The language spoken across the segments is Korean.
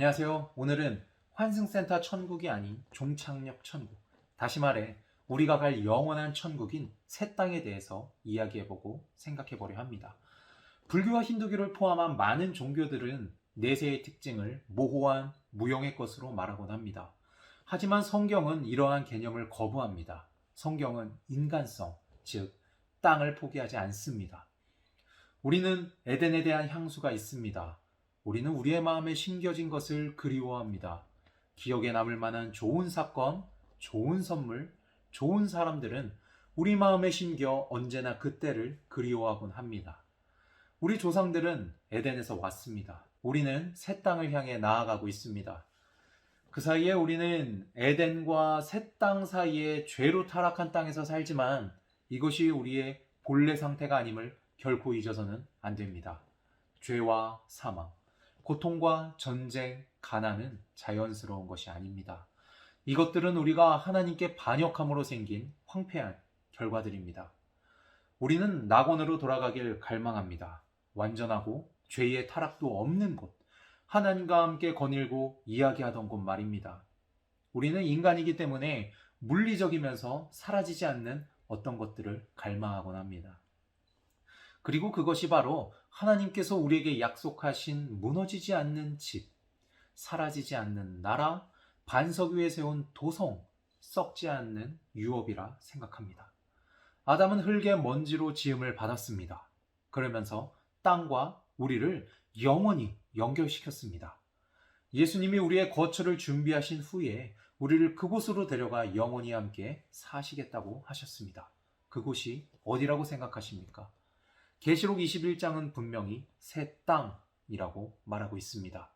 안녕하세요. 오늘은 환승센터 천국이 아닌 종착역 천국, 다시 말해 우리가 갈 영원한 천국인 새 땅에 대해서 이야기해보고 생각해보려 합니다. 불교와 힌두교를 포함한 많은 종교들은 내세의 특징을 모호한 무형의 것으로 말하곤 합니다. 하지만 성경은 이러한 개념을 거부합니다. 성경은 인간성, 즉 땅을 포기하지 않습니다. 우리는 에덴에 대한 향수가 있습니다. 우리는 우리의 마음에 심겨진 것을 그리워합니다. 기억에 남을 만한 좋은 사건, 좋은 선물, 좋은 사람들은 우리 마음에 심겨 언제나 그때를 그리워하곤 합니다. 우리 조상들은 에덴에서 왔습니다. 우리는 새 땅을 향해 나아가고 있습니다. 그 사이에 우리는 에덴과 새 땅 사이에 죄로 타락한 땅에서 살지만 이것이 우리의 본래 상태가 아님을 결코 잊어서는 안 됩니다. 죄와 사망, 고통과 전쟁, 가난은 자연스러운 것이 아닙니다. 이것들은 우리가 하나님께 반역함으로 생긴 황폐한 결과들입니다. 우리는 낙원으로 돌아가길 갈망합니다. 완전하고 죄의 타락도 없는 곳, 하나님과 함께 거닐고 이야기하던 곳 말입니다. 우리는 인간이기 때문에 물리적이면서 사라지지 않는 어떤 것들을 갈망하곤 합니다. 그리고 그것이 바로 하나님께서 우리에게 약속하신 무너지지 않는 집, 사라지지 않는 나라, 반석 위에 세운 도성, 썩지 않는 유업이라 생각합니다. 아담은 흙의 먼지로 지음을 받았습니다. 그러면서 땅과 우리를 영원히 연결시켰습니다. 예수님이 우리의 거처를 준비하신 후에 우리를 그곳으로 데려가 영원히 함께 사시겠다고 하셨습니다. 그곳이 어디라고 생각하십니까? 계시록 21장은 분명히 새 땅이라고 말하고 있습니다.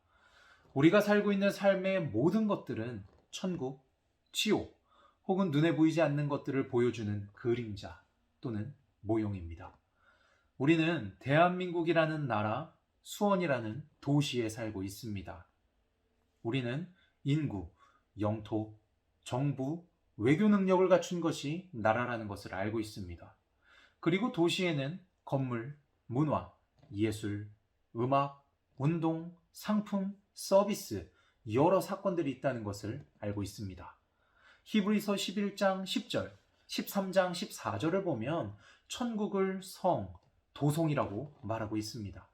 우리가 살고 있는 삶의 모든 것들은 천국, 지옥, 혹은 눈에 보이지 않는 것들을 보여주는 그림자 또는 모형입니다. 우리는 대한민국이라는 나라, 수원이라는 도시에 살고 있습니다. 우리는 인구, 영토, 정부, 외교 능력을 갖춘 것이 나라라는 것을 알고 있습니다. 그리고 도시에는 건물, 문화, 예술, 음악, 운동, 상품, 서비스, 여러 사건들이 있다는 것을 알고 있습니다. 히브리서 11장 10절, 13장 14절을 보면 천국을 성, 도성이라고 말하고 있습니다.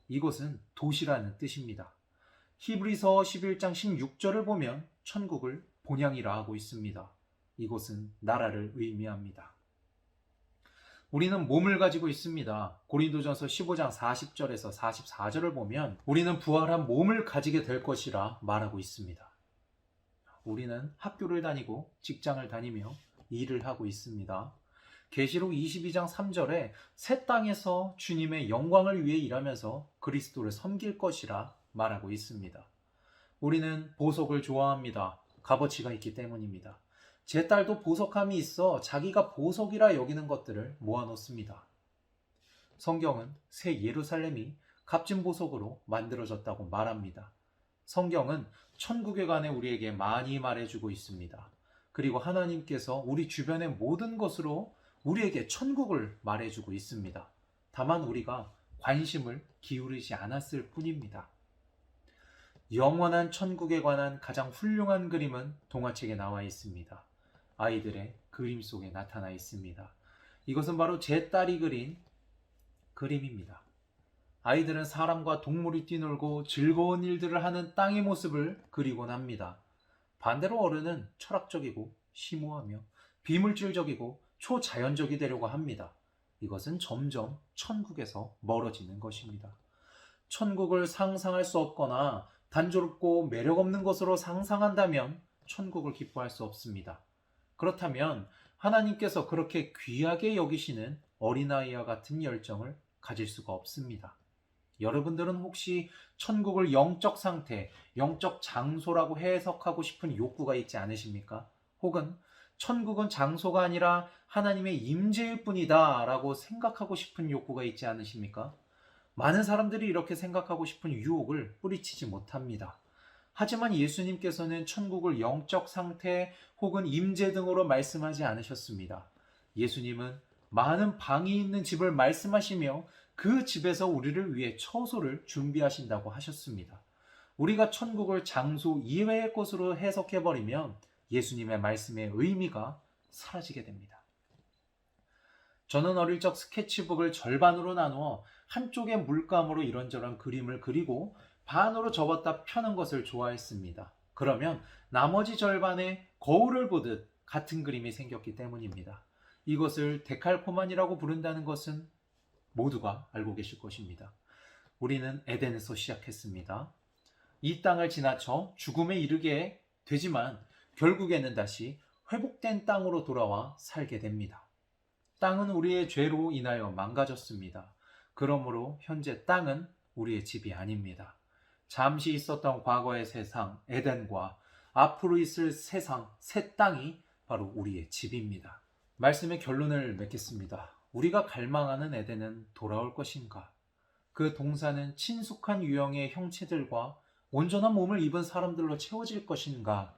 이것은 도시라는 뜻입니다. 히브리서 11장 16절을 보면 천국을 본향이라 하고 있습니다. 이곳은 나라를 의미합니다. 우리는 몸을 가지고 있습니다. 고린도전서 15장 40절에서 44절을 보면 우리는 부활한 몸을 가지게 될 것이라 말하고 있습니다. 우리는 학교를 다니고 직장을 다니며 일을 하고 있습니다. 계시록 22장 3절에 새 땅에서 주님의 영광을 위해 일하면서 그리스도를 섬길 것이라 말하고 있습니다. 우리는 보석을 좋아합니다. 값어치가 있기 때문입니다. 제 딸도 보석함이 있어 자기가 보석이라 여기는 것들을 모아놓습니다. 성경은 새 예루살렘이 값진 보석으로 만들어졌다고 말합니다. 성경은 천국에 관해 우리에게 많이 말해주고 있습니다. 그리고 하나님께서 우리 주변의 모든 것으로 우리에게 천국을 말해주고 있습니다. 다만 우리가 관심을 기울이지 않았을 뿐입니다. 영원한 천국에 관한 가장 훌륭한 그림은 동화책에 나와 있습니다. 아이들의 그림 속에 나타나 있습니다. 이것은 바로 제 딸이 그린 그림입니다. 아이들은 사람과 동물이 뛰놀고 즐거운 일들을 하는 땅의 모습을 그리곤 합니다. 반대로 어른은 철학적이고 심오하며 비물질적이고 초자연적이 되려고 합니다. 이것은 점점 천국에서 멀어지는 것입니다. 천국을 상상할 수 없거나 단조롭고 매력 없는 것으로 상상한다면 천국을 기뻐할 수 없습니다. 그렇다면 하나님께서 그렇게 귀하게 여기시는 어린아이와 같은 열정을 가질 수가 없습니다. 여러분들은 혹시 천국을 영적 상태, 영적 장소라고 해석하고 싶은 욕구가 있지 않으십니까? 혹은 천국은 장소가 아니라 하나님의 임재일 뿐이다 라고 생각하고 싶은 욕구가 있지 않으십니까? 많은 사람들이 이렇게 생각하고 싶은 유혹을 뿌리치지 못합니다. 하지만 예수님께서는 천국을 영적 상태 혹은 임재 등으로 말씀하지 않으셨습니다. 예수님은 많은 방이 있는 집을 말씀하시며 그 집에서 우리를 위해 처소를 준비하신다고 하셨습니다. 우리가 천국을 장소 이외의 곳으로 해석해버리면 예수님의 말씀의 의미가 사라지게 됩니다. 저는 어릴 적 스케치북을 절반으로 나누어 한쪽에 물감으로 이런저런 그림을 그리고 반으로 접었다 펴는 것을 좋아했습니다. 그러면 나머지 절반에 거울을 보듯 같은 그림이 생겼기 때문입니다. 이것을 데칼코마니라고 부른다는 것은 모두가 알고 계실 것입니다. 우리는 에덴에서 시작했습니다. 이 땅을 지나쳐 죽음에 이르게 되지만 결국에는 다시 회복된 땅으로 돌아와 살게 됩니다. 땅은 우리의 죄로 인하여 망가졌습니다. 그러므로 현재 땅은 우리의 집이 아닙니다. 잠시 있었던 과거의 세상, 에덴과 앞으로 있을 세상, 새 땅이 바로 우리의 집입니다. 말씀의 결론을 맺겠습니다. 우리가 갈망하는 에덴은 돌아올 것인가? 그 동산은 친숙한 유형의 형체들과 온전한 몸을 입은 사람들로 채워질 것인가?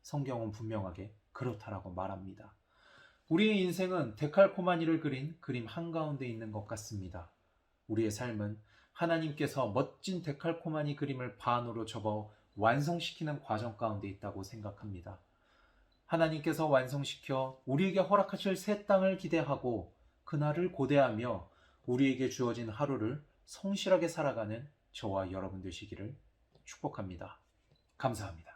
성경은 분명하게 그렇다라고 말합니다. 우리의 인생은 데칼코마니를 그린 그림 한가운데 있는 것 같습니다. 우리의 삶은 하나님께서 멋진 데칼코마니 그림을 반으로 접어 완성시키는 과정 가운데 있다고 생각합니다. 하나님께서 완성시켜 우리에게 허락하실 새 땅을 기대하고 그날을 고대하며 우리에게 주어진 하루를 성실하게 살아가는 저와 여러분 되시기를 축복합니다. 감사합니다.